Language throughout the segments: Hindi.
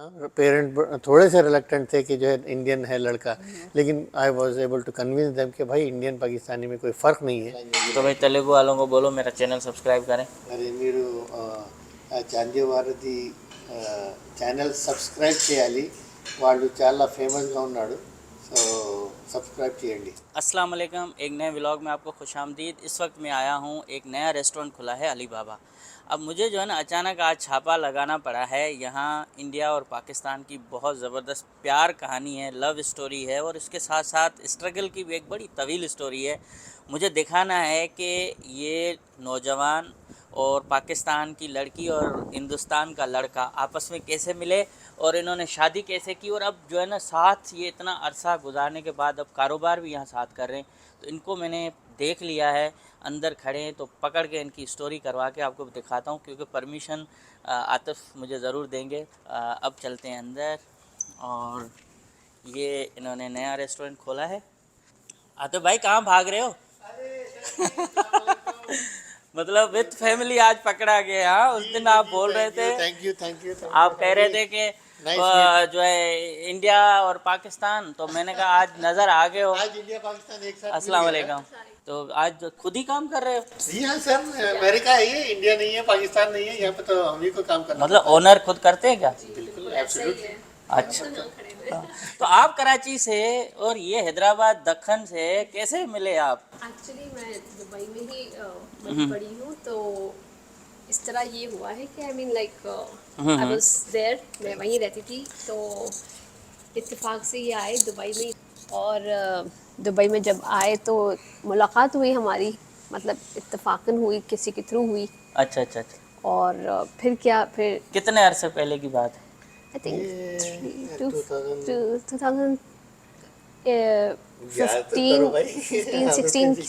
हाँ, पेरेंट थोड़े से रिलक्टेंट थे कि जो है इंडियन है लड़का, लेकिन I was able to convince them कि भाई इंडियन पाकिस्तानी में कोई फ़र्क नहीं है। तो भाई तेलुगु वालों को बोलो मेरा चैनल सब्सक्राइब करें। మరి మీరు చాందీ వారిది ఛానల్ సబ్స్క్రైబ్ చేయాలి, వాళ్ళు చాలా ఫేమస్గా ఉన్నాడు, సో సబ్స్క్రైब చేయండి। अस्सलाम वालेकुम, एक नए व्लॉग में आपको खुशामदीद। इस वक्त मैं आया हूँ, एक नया रेस्टोरेंट खुला है अली बाबा। अब मुझे जो है ना अचानक आज छापा लगाना पड़ा है। यहाँ इंडिया और पाकिस्तान की बहुत ज़बरदस्त प्यार कहानी है, लव स्टोरी है और इसके साथ साथ स्ट्रगल की भी एक बड़ी तवील स्टोरी है। मुझे दिखाना है कि ये नौजवान और पाकिस्तान की लड़की और हिंदुस्तान का लड़का आपस में कैसे मिले और इन्होंने शादी कैसे की, और अब जो है ना साथ ये इतना अरसा गुजारने के बाद अब कारोबार भी यहाँ साथ कर रहे हैं। तो इनको मैंने देख लिया है, अंदर खड़े हैं, तो पकड़ के इनकी स्टोरी करवा के आपको दिखाता हूँ, क्योंकि परमिशन आतिफ मुझे ज़रूर देंगे। अब चलते हैं अंदर। और ये इन्होंने नया रेस्टोरेंट खोला है। आतिफ भाई कहाँ भाग रहे हो? मतलब विद फैमिली आज पकड़ा गया। हाँ, उस दिन आप बोल रहे थे, थैंक यू आप कह रहे थे कि जो है इंडिया और पाकिस्तान, तो मैंने कहा आज नज़र आ गए हो। आज इंडिया पाकिस्तान एक साथ। अस्सलाम वालेकुम। तो आज खुद ही काम कर रहे हो? जी हाँ सर, अमेरिका है ये, इंडिया नहीं है, पाकिस्तान नहीं है, यहाँ पे तो हम ही को काम करना। मतलब ओनर खुद करते हैं क्या? बिल्कुल, एब्सोल्युटली। अच्छा। तो आप कराची से और ये हैदराबाद दक्खन से कैसे मिले आप? एक्चुअली मैं दुबई में ही बड़ी हूँ, तो इस तरह ये हुआ है कि I mean like I was there, मैं वहीं रहती थी, तो इत्तेफाक से ये आए दुबई में। और दुबई में जब आए तो मुलाकात हुई हमारी, मतलब इत्तेफाकन हुई, किसी के थ्रू हुई। अच्छा अच्छा अच्छा। और फिर क्या, फिर कितने अरसे पहले की बात है? आई थिंक 2015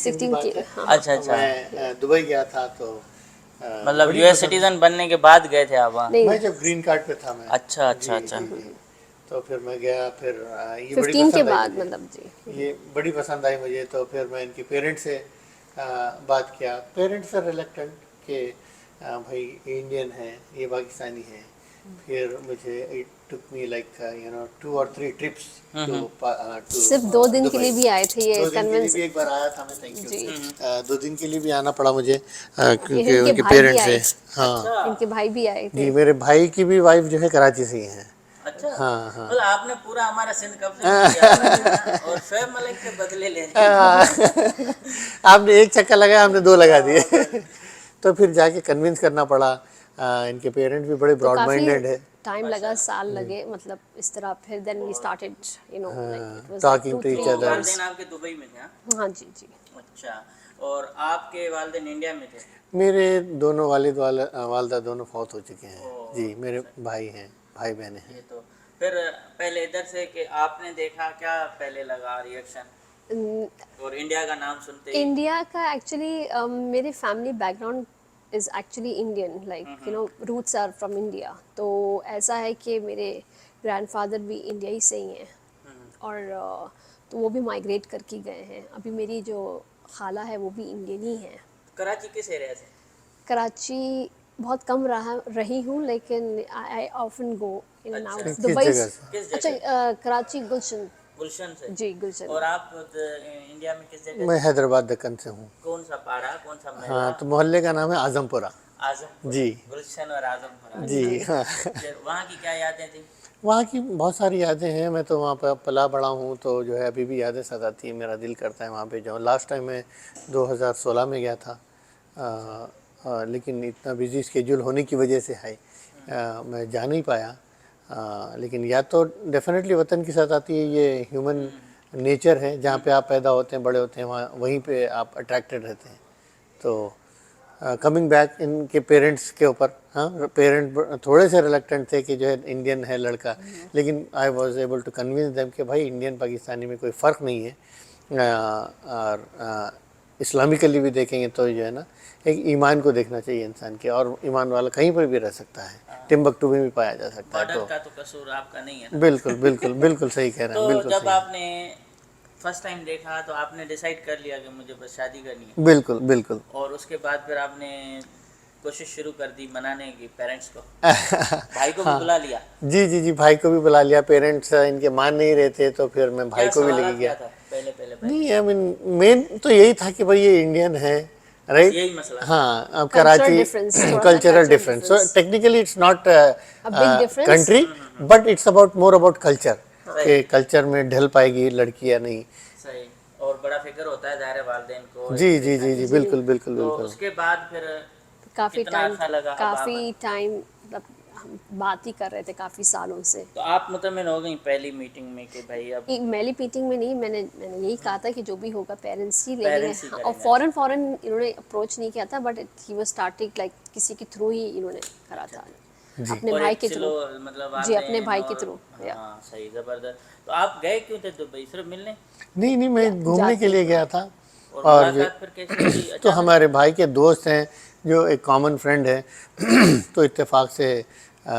16 के। हाँ। अच्छा अच्छा। मैं दुबई गया था तो मतलब यूएस सिटीजन बनने के बाद गए थे आप वहाँ? नहीं, मैं जब ग्रीन कार्ड पे था मैं। अच्छा अच्छा अच्छा। तो फिर मैं गया, फिर ये बड़ी 15 के पसंद आई बाद, मुझे। मतलब जी ये बड़ी पसंद आई मुझे, तो फिर मैं इनके पेरेंट्स से बात किया। पेरेंट्स आर रिलक्टेंट कि भाई इंडियन है, ये पाकिस्तानी है। फिर मुझे it took me like 2 or 3 trips to सिर्फ 2 दिन के लिए भी आए थे ये 2 दिन के लिए कन्विंस। भी एक बार आया था मैं, थैंक जी। यू। 2 दिन के लिए भी आना पड़ा मुझे, क्योंकि इनके उनके भाई भी पेरेंट्स आए। से। हाँ इनके भाई भी आए थे। जी, मेरे भाई की भी वाइफ जो है कराची से ही है। अच्छा। हाँ हाँ। मतलब आपने पूरा हमारा सिंध कब्जे में किया और शोएब मलिक के बदले ले लिए। आपने एक चक्कर लगाया, हमने 2 लगा दिए। तो फिर जाके कन्विंस करना पड़ा। इनके पेरेंट्स भी बड़े तो ब्रॉड काफी माइंडेड है। टाइम लगा, साल लगे, मतलब इस तरह। फिर then we started, you know, like it was talking like to 2 each 3 other. years। वालिदैन आपके दुबई में थे? हाँ? हाँ जी जी। अच्छा। और आपके वालिदैन इंडिया में थे? मेरे दोनों वालिदा दोनों फौत हो चुके हैं जी। मेरे भाई हैं, भाई बहन हैं। ये तो फिर पहले इधर से कि आपने देखा, क्या पहले लगा रिएक्शन और इंडिया का नाम सुनते ही? इंडिया का एक्चुअली मेरे family background is actually Indian, like you know, roots are from India. तो ऐसा है कि मेरे ग्रैंडफादर भी इंडिया ही से ही हैं, और तो वो भी माइग्रेट करके गए हैं। अभी मेरी जो खाला है वो भी इंडियन ही है। कराची किस एरिया से? कराची बहुत कम रही हूँ, लेकिन I often go in and out किस दुबई। जगह से? किस अच्छा, जगह? कराची गुलशन। गुलशन से? जी, गुलशन। और आप इंडिया में किस जगह मैं से? हैदराबाद दक्कन से हूँ। कौन सा पाड़ा, कौन सा महला? हाँ, तो मोहल्ले का नाम है आजमपुरा। आजमपुरा। जी। गुलशन और आजमपुरा। जी हाँ। फिर वहाँ की क्या यादें थी? वहाँ की बहुत सारी यादें हैं। मैं तो वहाँ पर पला बड़ा हूँ, तो जो है अभी भी यादें सताती है। मेरा दिल करता है वहाँ पे जाऊँ। लास्ट टाइम मैं 2016 में गया था, लेकिन इतना बिजी स्केड्यूल होने की वजह से है मैं जा नहीं पाया। लेकिन याद तो डेफिनेटली वतन के साथ आती है। ये ह्यूमन नेचर है, जहाँ पे आप पैदा होते हैं, बड़े होते हैं, वहाँ वहीं पे आप अट्रैक्टेड रहते हैं। तो कमिंग बैक इनके पेरेंट्स के ऊपर, हाँ, पेरेंट थोड़े से रिलक्टेंट थे कि जो है इंडियन है लड़का, लेकिन I was able to convince them कि भाई इंडियन पाकिस्तानी में कोई फ़र्क नहीं है। और इस्लामिकली भी देखेंगे तो जो है ना, एक ईमान को देखना चाहिए इंसान के, और ईमान वाला कहीं पर भी रह सकता है, टिम्बकटू में भी पाया जा सकता है। बॉर्डर का तो कसूर आपका नहीं है ना? बिल्कुल बिल्कुल बिल्कुल सही कह रहे हैं, तो बिल्कुल जब सही। आपने फर्स्ट टाइम देखा तो आपने डिसाइड कर लिया कि मुझे बस शादी करनी है, बिल्कुल बिल्कुल। और उसके बाद फिर आपने कोशिश शुरू कर दी मनाने की पेरेंट्स को? भाई को भी बुला लिया? जी जी जी, भाई को भी बुला लिया। पेरेंट्स इनके मान नहीं रहे थे, तो फिर मैं भाई क्या को भी लेके सवालात गया। क्या था पहले पहले पहले? नहीं, आई मीन मेन तो यही था कि भाई ये इंडियन है, बस राइट। यही मसला था। हाँ, अब कल्चरल कराची डिफरेंस, थोड़ा सा cultural cultural difference, so difference, technically it's not a big difference. Country, but it's about more about culture, सही कि कल्चर में ढल पाएगी लड़की या नहीं। सही। और बड़ा फिक्र होता है ज़ाहिर है वालिदैन को जी एक जी देखा जी कि जी, जी, बिल्कुल बिल्कुल तो बिल्कुल। उसके बाद फिर काफ़ी कितना अच्छा लगा अब आप? मतलब हम बात ही कर रहे थे काफ़ी सालों से। तो आप मुतमिन हो गई पहली मीटिंग में कि भाई अब एक मेली मीटिंग में नहीं, मैंने यही कहा था कि जो भी होगा पेरेंट्स ही लेंगे। पेरेंट्स ही हाँ, और करेंगे। फॉरन इन्होंने अप्रोच नहीं किया था, but he was starting like किसी के थ्रू ही इन्होंने करा था, अपने और भाई एक के चलो थ्रू। मतलब जी, अपने वालिदैन भाई के और थ्रू। या हाँ सही ज़बरदस्त। तो आप गए क्यों थे दुबई, सिर्फ मिलने? नहीं नहीं, मैं घूमने के जाती लिए गया था। और और जो मुलाकात फिर कैसे हुई तो अचानक? हमारे भाई के दोस्त हैं, जो एक कॉमन फ्रेंड है, तो इत्तेफाक से अ,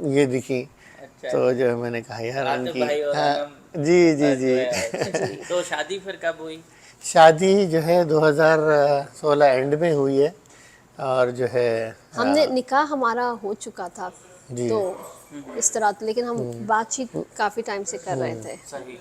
ये दिखी। अच्छा तो अच्छा। जो है मैंने कहा तो यार आतिफ इनकी, भाई और हाँ, अनम जी जी जो जी। है अच्छा अच्छा। जी, तो शादी फिर कब हुई? शादी जो है 2016 एंड में हुई है। और जो है हमने निकाह हमारा हो चुका था, जी। तो इस तरह तो, लेकिन हम बातचीत काफ़ी टाइम से कर रहे थे। सही।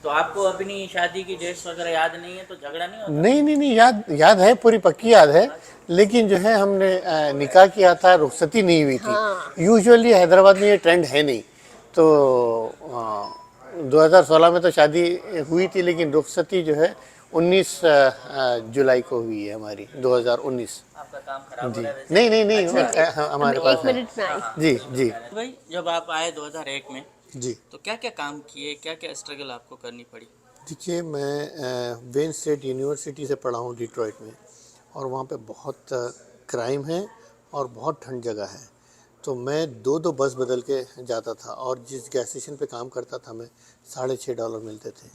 तो आपको अपनी शादी की डेट्स वगैरह याद नहीं है तो झगड़ा नहीं होता? नहीं नहीं नहीं, याद याद है, पूरी पक्की याद है। लेकिन जो है हमने निकाह किया था, रुखसती नहीं हुई थी। हाँ, यूजुअली हैदराबाद में ये ट्रेंड है नहीं। तो 2016 में तो शादी हुई थी, लेकिन रुखसती जो है 19 जुलाई को हुई है हमारी, 2019। आपका काम खराब हो जी, रहा है वैसे। नहीं नहीं नहीं, नहीं, नहीं, हमारे तो पास एक है। मिनट में हाँ आई। हाँ जी जो जी बता रहे थे। भाई जब आप आए 2001 में जी। तो क्या क्या काम किए, क्या क्या स्ट्रगल आपको करनी पड़ी? देखिए, मैं वेन स्टेट यूनिवर्सिटी से पढ़ा हूँ डिट्रॉइट में, और वहाँ पे बहुत क्राइम है और बहुत ठंड जगह है। तो मैं दो दो बस बदल के जाता था, और जिस गैस स्टेशन पे काम करता था मैं, $6.5 मिलते थे।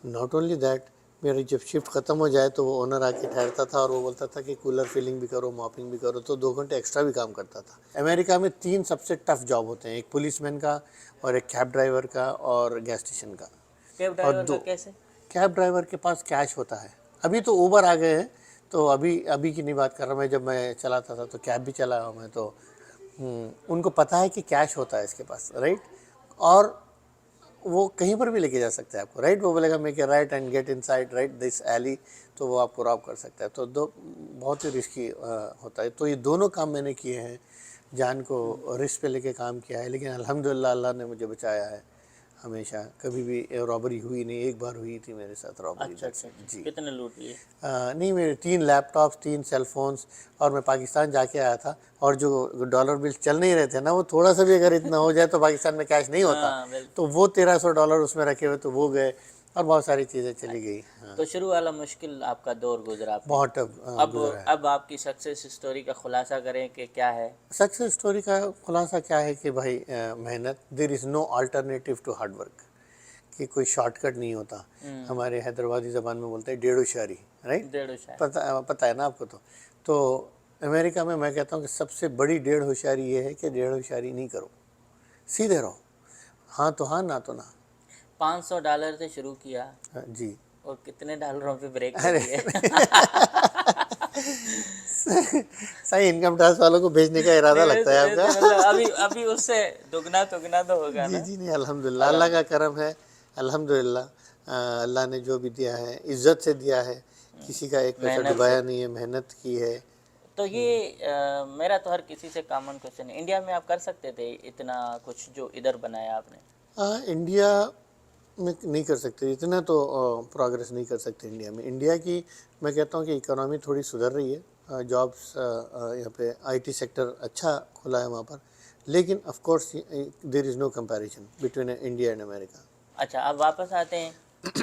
नॉट ओनली दैट, मेरी जब शिफ्ट ख़त्म हो जाए तो वो ओनर आके ठहरता था और वो बोलता था कि कूलर फिलिंग भी करो, मॉपिंग भी करो, तो 2 घंटे एक्स्ट्रा भी काम करता था। अमेरिका में 3 सबसे टफ जॉब होते हैं, एक पुलिसमैन का, और एक कैब ड्राइवर का, और गैस स्टेशन का। कैब और ड्राइवर का दो, कैसे? कैब ड्राइवर के पास कैश होता है। अभी तो ऊबर आ गए हैं, तो अभी अभी की नहीं बात कर रहा मैं, जब मैं चलाता था तो कैब भी चलाया हूँ मैं। तो उनको पता है कि कैश होता है इसके पास, राइट। और वो कहीं पर भी लेके जा सकता है आपको, राइट। वो बोलेगा make a right and get inside right this alley, तो वो आपको रॉब कर सकता है। तो दो बहुत ही रिस्की होता है। तो ये दोनों काम मैंने किए हैं, जान को रिस्क पे लेके काम किया है, लेकिन अल्हम्दुलिल्लाह अल्लाह ने मुझे बचाया है हमेशा। कभी भी रॉबरी हुई नहीं, एक बार हुई थी मेरे साथ रॉबरी। अच्छा अच्छा अच्छा। जी। कितने लूट लिए? नहीं, मेरे 3 लैपटॉप्स, 3 सेल फोन्स, और मैं पाकिस्तान जाके आया था। और जो डॉलर बिल चल नहीं रहे थे ना, वो थोड़ा सा भी अगर इतना हो जाए तो पाकिस्तान में कैश नहीं होता, हाँ बिल्कुल। तो वो $1300 उसमें रखे हुए, तो वो गए, और बहुत सारी चीज़ें चली गई। हाँ, तो शुरू वाला मुश्किल आपका दौर गुजरा आपने। बहुत टफ अब गुजरा है। अब आपकी सक्सेस स्टोरी का खुलासा करें कि क्या है? सक्सेस स्टोरी का खुलासा क्या है कि भाई मेहनत, there is no alternative to hard work, कि कोई शॉर्टकट नहीं होता। हमारे हैदराबादी ज़बान में बोलते हैं डेढ़ होशियारी, राइट। डेढ़ शायद। पता है ना आपको। तो अमेरिका में मैं कहता हूँ कि सबसे बड़ी डेढ़ होशियारी ये है कि डेढ़ होशियारी नहीं करो, सीधे रहो। हाँ तो हाँ, ना तो ना। $500 से शुरू किया हाँ, जी। और कितने डॉलरों पे ब्रेक अरे लगी है? सही, इनकम टैक्स वालों को भेजने का इरादा लगता है ये तो आपका। मतलब अभी अभी उससे दुगना तुगना तो होगा जी ना? जी, नहीं, अल्हम्दुलिल्लाह अल्लाह का करम है। अल्हम्दुलिल्लाह अल्लाह ने जो भी दिया है इज़्ज़त से दिया है, किसी का एक पैसा मेहनत डुबाया से। नहीं है, मेहनत की है। तो ये मेरा तो हर किसी से कॉमन क्वेश्चन है, इंडिया में आप कर सकते थे इतना कुछ जो इधर बनाया आपने? इंडिया में नहीं कर सकते इतना, तो प्रोग्रेस नहीं कर सकते इंडिया में। इंडिया की मैं कहता हूँ कि इकोनॉमी थोड़ी सुधर रही है, जॉब्स यहाँ पे आईटी सेक्टर अच्छा खुला है वहाँ पर, लेकिन of course there is no comparison between India and America. अच्छा अब वापस आते हैं,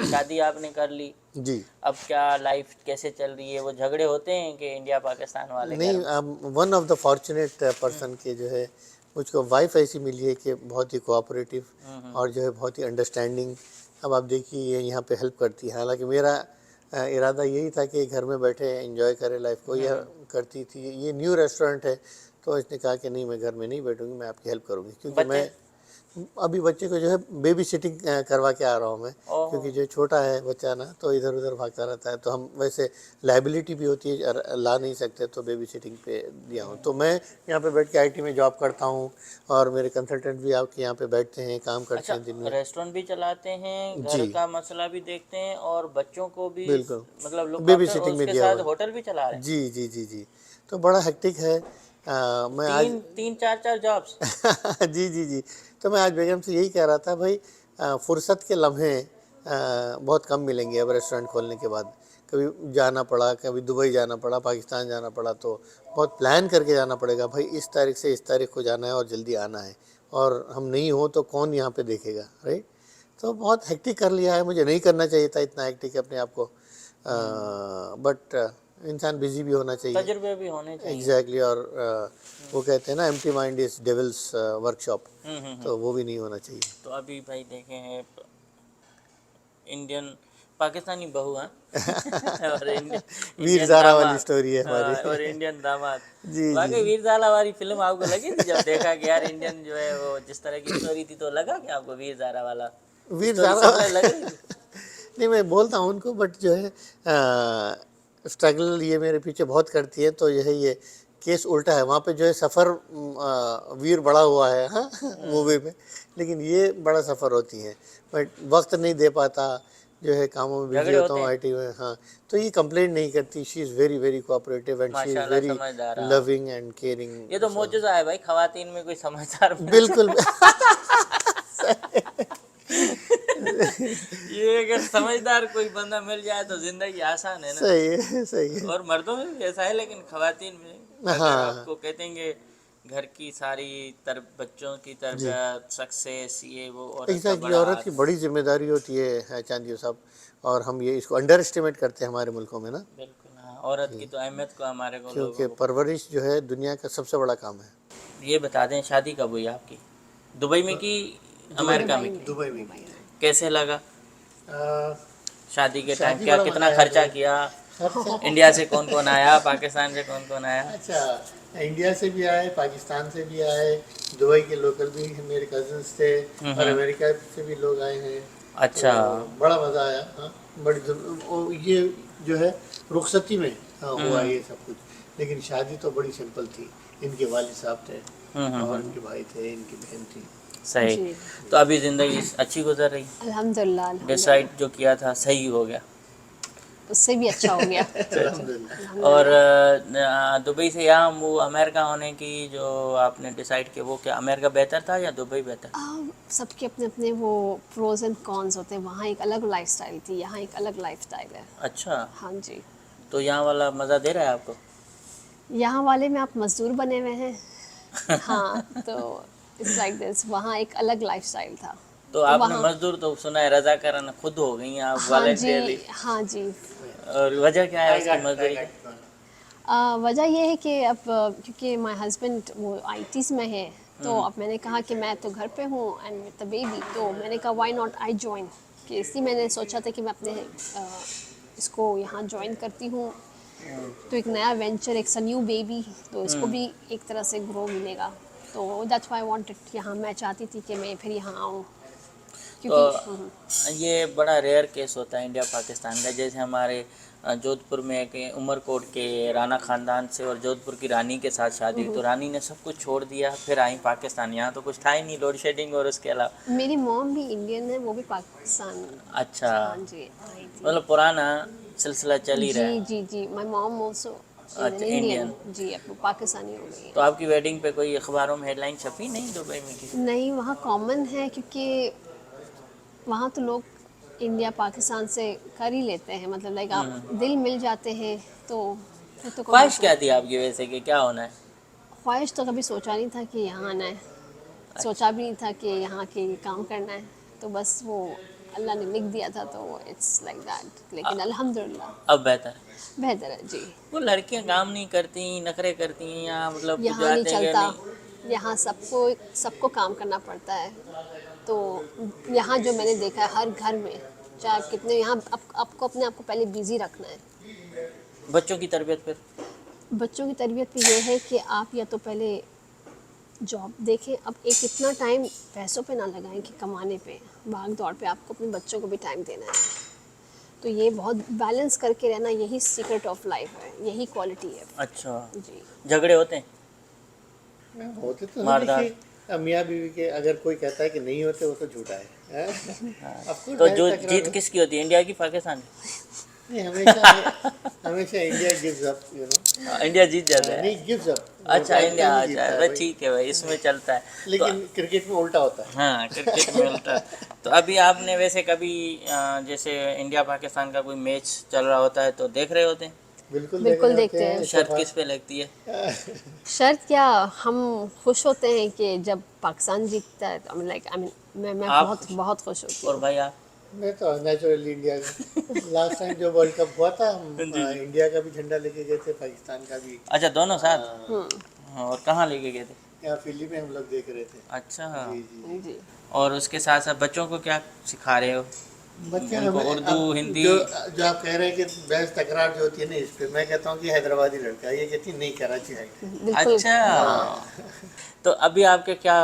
शादी आपने कर ली, जी। अब क्या लाइफ कैसे चल रही है? वो झगड़े होते हैं कि इंडिया पाकिस्तान वाले घर नहीं, में? One of the fortunate person के जो है, मुझको वाइफ ऐसी मिली है कि बहुत ही कोऑपरेटिव, और जो है बहुत ही अंडरस्टैंडिंग। अब आप देखिए ये यहाँ पे हेल्प करती है। हालांकि मेरा इरादा यही था कि घर में बैठे एंजॉय करे लाइफ को, यह करती थी। ये न्यू रेस्टोरेंट है, तो इसने कहा कि नहीं, मैं घर में नहीं बैठूंगी, मैं आपकी हेल्प करूंगी, क्योंकि बच्चे? मैं अभी बच्चे को जो है बेबी सिटिंग करवा के आ रहा हूँ मैं, ओहो। क्योंकि जो छोटा है बच्चा ना तो इधर उधर भागता रहता है, तो हम वैसे लाइबिलिटी भी होती है, ला नहीं सकते, तो बेबी सिटिंग पे दिया हूँ। तो मैं यहाँ पे बैठ के आईटी में जॉब करता हूँ और मेरे कंसल्टेंट भी आपके यहाँ पे बैठते हैं, काम करते अच्छा, हैं दिन में। रेस्टोरेंट भी चलाते हैं, घर जी का मसला भी देखते हैं और बच्चों को भी बिल्कुल, मतलब लुक बेबी आफ्टर, और सिटिंग में उसके दिया हुआ साथ है। होटल भी चला रहे हैं। जी जी जी जी। तो बड़ा हेक्टिक है। मैं आज तीन तीन चार चार जॉब्स। जी जी जी। तो मैं आज बेगम से यही कह रहा था भाई, फुर्सत के लम्हे बहुत कम मिलेंगे अब रेस्टोरेंट खोलने के बाद। कभी जाना पड़ा, कभी दुबई जाना पड़ा, पाकिस्तान जाना पड़ा, तो बहुत प्लान करके जाना पड़ेगा भाई, इस तारीख से इस तारीख को जाना है और जल्दी आना है, और हम नहीं हो तो कौन यहाँ पे देखेगा, राइट। तो बहुत हेक्टिक कर लिया है, मुझे नहीं करना चाहिए था इतना हेक्टिक अपने आप को, बट इंसान बिजी भी होना चाहिए। तजुर्बे भी होने चाहिए। एग्जैक्टली और वो कहते हैं ना, empty mind is devil's workshop, hmm. तो वो भी नहीं होना चाहिए। तो अभी भाई देखे हैं इंडियन पाकिस्तानी बहू हैं और वीर इंडियन ज़ारा वाली दामाद। स्टोरी है हमारी। हाँ, और इंडियन दामाद। जी जी। वाकई वीर ज़ारा वाली फिल्म आपको लगी थी जब देखा कि यार इंडियन जो है वो जिस तरह की स्टोरी थी, तो लगा कि आपको वीर ज़ारा वाला वीर स्टोरी ज़ारा सिमिलर लग रही थी? नहीं, मैं बोलता हूँ उनको, बट जो है स्ट्रगल ये मेरे पीछे बहुत करती है, तो ये केस उल्टा है। वहाँ पे जो है सफ़र वीर बड़ा हुआ है, हाँ मूवी में, लेकिन ये बड़ा सफ़र होती है, बट वक्त नहीं दे पाता, जो है कामों में बिजी झगड़े होता होते हूँ हैं। आईटी में। हाँ, तो ये कंप्लेंट नहीं करती, she is very very cooperative and she is माशाल्लाह वेरी समझदार। हाँ, लविंग एंड केयरिंग। ये तो मौजूदा है भाई, खवातीन में कोई समझदार बिल्कुल ये अगर समझदार कोई बंदा मिल जाए तो जिंदगी आसान है ना। सही है, सही है। और मर्दों में भी ऐसा है, लेकिन खवातीन में अगर हाँ आपको कहते हैं घर की सारी बच्चों की जी, तरबियत, सक्सेस, ये वो औरत का एग्जैक्टली, बड़ा औरत की हाथ। बड़ी जिम्मेदारी होती है चांदियो साहब, और हम ये इसको अंडर एस्टिमेट करते हैं हमारे मुल्कों में ना। बिल्कुल हाँ, औरत की तो अहमियत को हमारे को लोगों क्योंकि को। परवरिश जो है दुनिया का सबसे बड़ा काम है। ये बता दें, शादी कब हुई आपकी? दुबई में की अमेरिका में की? दुबई में। कैसे लगा आ, शादी के टाइम? शादी क्या बड़ा मजा कितना आया खर्चा दुबई। किया? खर्चा इंडिया से कौन कौन आया, पाकिस्तान से कौन कौन आया? अच्छा, इंडिया से भी आए, पाकिस्तान से भी आए, दुबई के लोकल भी मेरे कजन्स थे, और अमेरिका से भी लोग आए हैं। अच्छा। तो बड़ा मज़ा आया। हाँ, ये जो है रुखसती में हुआ ये सब कुछ, लेकिन शादी तो बड़ी सिंपल थी। इनके वालिद साहब थे और इनके भाई थे, इनकी बहन थी। सही। जी। तो अभी ज़िंदगी अच्छी गुजर रही? अल्हम्दुलिल्लाह अल्हम्दुलिल्लाह, डिसाइड जो किया था सही हो गया? उससे भी अच्छा हो गया। अल्हम्दुलिल्लाह। और दुबई से यहाँ वो अमेरिका होने की जो आपने डिसाइड किया, वो क्या अमेरिका बेहतर था या दुबई बेहतर? सबके अपने अपने वो प्रोज एंड कॉन्स होते हैं। वहाँ एक अलग लाइफस्टाइल थी, यहाँ एक अलग लाइफस्टाइल है। अच्छा, हाँ जी। तो यहाँ वाला मज़ा दे रहा है आपको? यहाँ वाले में आप मजदूर बने हुए हैं। हाँ, तो इट्स लाइक दिस, वहाँ एक अलग लाइफस्टाइल था। तो तो आपने वहाँ, मजदूर तो सुना है रजाकारन खुद हो गई हैं आप, हाँ जी, वॉलंटियरली। हाँ जी। और वजह क्या है उसकी मजदूरी की? वजह ये है कि अब क्योंकि माय हस्बैंड वो आईटीज में है, तो अब मैंने कहा कि मैं तो घर पे हूँ एंड विद द बेबी, तो मैंने कहा व्हाई नॉट आई जॉइन, कि इसलिए मैंने सोचा था कि मैं अपने इसको यहाँ ज्वाइन करती हूँ। तो एक नया वेंचर, एक न्यू बेबी, तो इसको भी एक तरह से ग्रो मिलेगा। तो दैट्स व्हाई आई वांटेड, यहाँ मैं चाहती थी कि मैं फिर यहाँ आऊँ, तो क्योंकि ये बड़ा रेयर केस होता है इंडिया पाकिस्तान का। जैसे हमारे जोधपुर में एक उमरकोट के राणा ख़ानदान से और जोधपुर की रानी के साथ शादी, तो रानी ने सब कुछ छोड़ दिया फिर आई पाकिस्तान। यहाँ तो कुछ था ही नहीं, लोड शेडिंग और उसके अलावा। मेरी मॉम भी इंडियन है, वो भी पाकिस्तान। अच्छा, हाँ जी, आई थी। मतलब पुराना सिलसिला चल ही रहा जी है। जी जी, माय मॉम आल्सो अच्छा, इंडियन। इंडियन। जी, अब वो पाकिस्तानी हो गई तो आपकी वेडिंग पे कोई अखबारों में हेडलाइन छपी नहीं दुबई में की? है। नहीं, वहाँ कॉमन है, क्योंकि वहाँ तो लोग इंडिया पाकिस्तान से कर ही लेते हैं, मतलब लाइक आप दिल मिल जाते हैं तो फिर तो कोई ख्वाहिश मसला। क्या थी आपकी वैसे कि क्या होना है? ख्वाहिश तो कभी सोचा नहीं था कि यहाँ आना है, सोचा भी नहीं था कि यहाँ के काम करना है, तो बस वो अल्लाह ने लिख दिया था, तो इट्स लाइक दैट। लेकिन अल्हम्दुलिल्लाह अब बेहतर है। बेहतर है जी। वो लड़कियां काम नहीं करती, नखरे करती हैं यहाँ, मतलब कुछ यहाँ नहीं जाते हैं कि चलता, नहीं। यहाँ सबको काम करना पड़ता है। तो यहाँ जो मैंने देखा है हर घर में, चाहे कितने यहाँ आपको अपने आप को पहले बिजी रखना है। बच्चों की तरबियत फिर? बच्चों की तरबियत पे ये है कि आप या तो पहले जॉब देखें, अब एक इतना टाइम पैसों पे ना लगाएं कि कमाने पे, भाग दौड़ पे आपको अपने बच्चों को भी टाइम देना है। तो ये बहुत बैलेंस करके रहना, यही सीक्रेट ऑफ लाइफ है, यही क्वालिटी है। अच्छा, जी। झगड़े होते हैं? होते तो हैं, मारदार। देखिए मियाँ बीवी के अगर कोई कहता है कि नहीं होते वो तो झूठा है, हैं? Of course, तो है जो तकरार जीत हो- किसकी होती है, इंडिया की पाकिस्तान की? नहीं, हमेशा India gives up, you know. India जीत जाता है। नहीं, गिव्स अप, अच्छा, इंडिया, पाकिस्तान ही अच्छा जीतता है भाई, भाई। ठीक है भाई, इसमें चलता है। तो लेकिन क्रिकेट में उल्टा होता है। हाँ, क्रिकेट में उल्टा। तो अभी आपने वैसे कभी जैसे इंडिया पाकिस्तान का कोई मैच चल रहा होता है तो देख रहे होते हैं? बिल्कुल बिल्कुल देखते देखते हैं। शर्त किस पे लगती है? शर्त क्या, हम खुश होते हैं कि जब पाकिस्तान जीतता है, तो मैं आप बहुत बहुत खुश होती और हूँ। भाई आप? मैं तो नेचुरली इंडिया का। लास्ट टाइम जो वर्ल्ड कप हुआ था हम जी, जी। इंडिया का भी झंडा लेके गए थे, पाकिस्तान का भी। अच्छा, दोनों साथ? हाँ, हाँ, और कहाँ लेके गए थे? यहाँ दिल्ली में हम लोग देख रहे थे। अच्छा। जी जी। जी। और उसके साथ साथ बच्चों को क्या सिखा रहे हो? बच्चे उनको हमें उर्दू, अब हिंदी? जो आप कह रहे हैं कि बहस तकरार जो होती है ना इस पे, मैं कहता हूँ कि हैदराबादी लड़का है, ये कहती है नहीं कराची है। बिल्कुल। अच्छा। तो अभी आपके क्या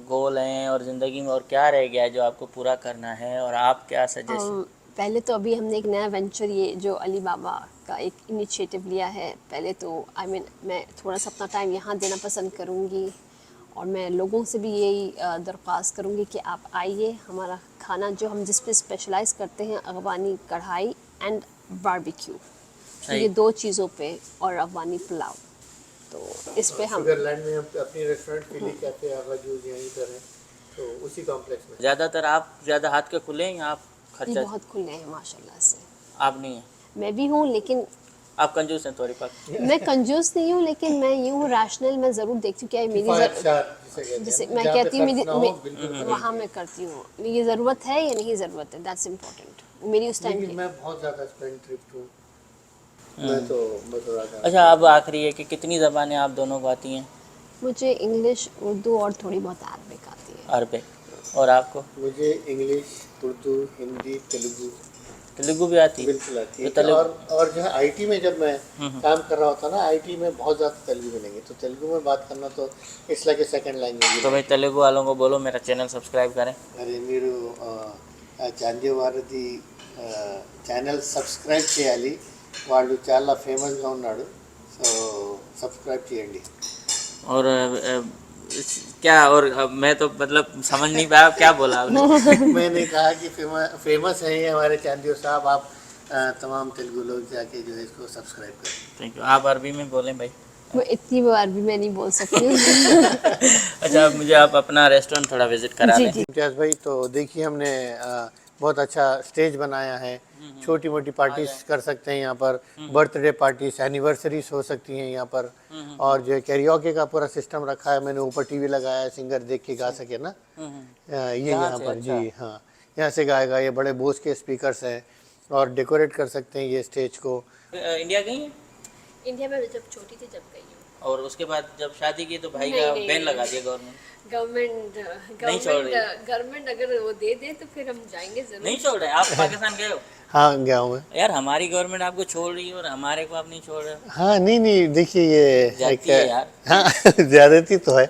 गोल हैं और ज़िंदगी में, और क्या रह गया है जो आपको पूरा करना है, और आप क्या सजेस्ट? पहले तो अभी हमने एक नया वेंचर, ये जो अली बाबा का एक इनिशिएटिव लिया है, पहले तो मैं थोड़ा सा अपना टाइम यहाँ देना पसंद करूँगी, और मैं लोगों से भी यही दरख्वास्त करूँगी कि आप आइए, हमारा खाना जो हम जिस पे स्पेशलाइज़ करते हैं, अफ़गानी कढ़ाई एंड बारबेक्यू, सही। ये 2 चीज़ों पे, और अफ़गानी पुलाव, तो इस पे हम शुगरलैंड में हम अपनी रेस्टोरेंट फिली कैफे आगा जूस यहीं पर है, तो उसी कॉम्प्लेक्स में। ज़्यादातर आप ज़्यादा हाथ के खुले हैं या आप भी खर्चा? बहुत खुले हैं माशाल्लाह से। आप नहीं हैं? मैं भी हूँ, लेकिन आप कंजूस हैं थोड़ी पाक? मैं कंजूस नहीं हूँ, लेकिन मैं यूँ हूँ रैशनल, मैं ज़रूर देखती हूँ क्या मेरी किफ़ायत-शार जिसे कहते हैं जैसे ना, मैं जहाँ पे कहती हूँ खर्च ना हो, बिल्कुल मेरी खरीद वहाँ लें। मैं करती हूँ, ये ज़रूरत है या नहीं ज़रूरत है, दैट्स इम्पोर्टेंट मेरी उस टाइम लेकिन की। मैं बहुत ज़्यादा स्पेंड ट्रिप हूँ, मैं तो थोड़ा सा। अच्छा, अब आखिरी है कि कितनी ज़बानें आप दोनों को आती हैं? मुझे इंग्लिश, उर्दू और थोड़ी बहुत अरबिक आती है। अरबिक। और आपको? मुझे इंग्लिश, उर्दू, हिंदी, तेलुगु तेलुगु भी आती है? बिल्कुल आती है। तो तेलुगु। और जो है आईटी में जब मैं काम कर रहा होता ना, आईटी में बहुत ज़्यादा तेलुगु मिलेंगे, तो तेलुगु में बात करना तो it's like a second language. तो भाई तेलुगु वालों को बोलो मेरा चैनल सब्सक्राइब करें। మరి మీరు చాందీ వారిది ఛానల్ సబ్స్క్రైబ్ చేయాలి, వాళ్ళు చాలా ఫేమస్గా ఉన్నాడు, సో సబ్స్క్రైబ్ చేయండి। और क्या, और मैं तो मतलब समझ नहीं पाया क्या बोला आपने? मैंने कहा कि फेमस हैं ये हमारे चांदियो साहब, आप तमाम तेलुगु लोग जाके जो है इसको सब्सक्राइब करें। Thank you. आप अरबी में बोलें भाई। वो इतनी बार भी मैं नहीं बोल सकती हूँ। अच्छा, अब मुझे आप अपना रेस्टोरेंट थोड़ा विजिट करा जी दें। जी। इम्तियाज़ भाई, तो देखिए हमने बहुत अच्छा स्टेज बनाया है, छोटी मोटी पार्टीज कर सकते हैं यहाँ पर, बर्थडे पार्टीज, एनिवर्सरीज हो सकती हैं यहाँ पर, और जो कैरियोके का पूरा सिस्टम रखा है, मैंने ऊपर टीवी लगाया है, सिंगर देख के गा सके ना, ये यहाँ से? पर अच्छा। जी हाँ, यहाँ से गाएगा, ये बड़े बोस के स्पीकर्स हैं, और डेकोरेट कर सकते हैं ये स्टेज को। इंडिया गई हैं? इंडिया में जब छोटी थी जब गई हूँ। और उसके बाद जब शादी की तो भाई नहीं, का नहीं, बैन नहीं। लगा दिया गवर्नमेंट? नहीं छोड़ रही? गवर्नमेंट अगर वो दे दे तो फिर हम जाएंगे जरूर। नहीं छोड़ रहे? आप पाकिस्तान गए हो? हाँ, गया हूँ मैं। यार, हमारी गवर्नमेंट आपको छोड़ रही है और हमारे को आप नहीं छोड़ रहे हो। हाँ, नहीं देखिए ये ज्यादती है यार। हाँ ज्यादती तो है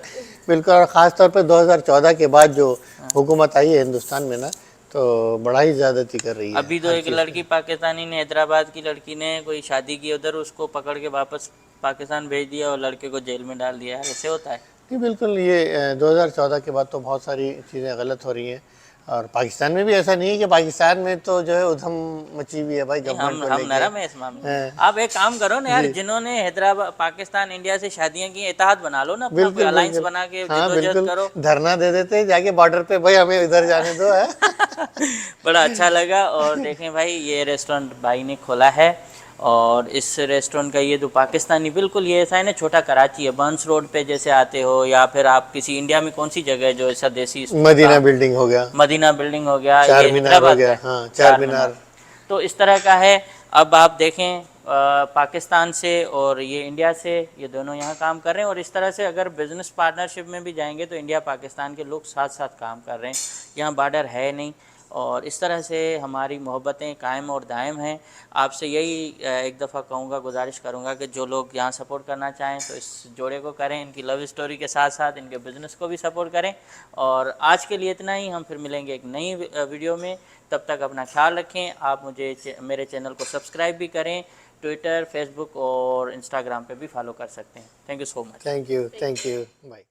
बिल्कुल, और ख़ास तौर पे 2014 के बाद जो हुकूमत आई है हिंदुस्तान में ना, तो बड़ा ही ज्यादती कर रही है। अभी तो हर एक चीज़ लड़की पाकिस्तानी ने, हैदराबाद की लड़की ने कोई शादी की उधर, उसको पकड़ के वापस पाकिस्तान भेज दिया और लड़के को जेल में डाल दिया। यार, ऐसे होता है? नहीं, बिल्कुल ये 2014 के बाद तो बहुत सारी चीज़ें गलत हो रही हैं, और पाकिस्तान में भी ऐसा नहीं है कि पाकिस्तान में तो जो है उधम मची हुई है भाई गवर्नमेंट को हम लेके। नरम है इस मामले में। हाँ। आप एक काम करो ना यार, जी। जिन्होंने हैदराबाद, पाकिस्तान, इंडिया से शादियां की, इत्तेहाद बना लो ना अपना, कोई बिल्कुल अलायंस बिल्कुल, बना के हाँ जद्दोजहद बिल्कुल, करो। धरना दे देते हैं जाके बॉर्डर पे, भाई हमें इधर जाने दो है। बड़ा अच्छा लगा। और देखें भाई, ये रेस्टोरेंट भाई ने खोला है, और इस रेस्टोरेंट का ये तो पाकिस्तानी, बिल्कुल ये ऐसा है ना, छोटा कराची है, बंस रोड पे जैसे आते हो, या फिर आप किसी इंडिया में कौन सी जगह है जो ऐसा देसी मदीना बिल्डिंग हो गया, मदीना बिल्डिंग हो गया, चार ये मीनार हो हैदराबाद गया, का है। हाँ चार मीनार। तो इस तरह का है। अब आप देखें, पाकिस्तान से और ये इंडिया से, ये दोनों यहाँ काम कर रहे हैं, और इस तरह से अगर बिज़नेस पार्टनरशिप में भी जाएंगे तो इंडिया पाकिस्तान के लोग साथ साथ काम कर रहे हैं, यहाँ बॉर्डर है नहीं। और इस तरह से हमारी मोहब्बतें कायम और दायम हैं। आपसे यही एक दफ़ा कहूँगा, गुजारिश करूँगा कि जो लोग यहाँ सपोर्ट करना चाहें तो इस जोड़े को करें, इनकी लव स्टोरी के साथ साथ इनके बिज़नेस को भी सपोर्ट करें। और आज के लिए इतना ही, हम फिर मिलेंगे एक नई वीडियो में। तब तक अपना ख्याल रखें। आप मुझे मेरे चैनल को सब्सक्राइब भी करें, ट्विटर, फेसबुक और इंस्टाग्राम पे भी फॉलो कर सकते हैं। Thank you so much. Thank you bye.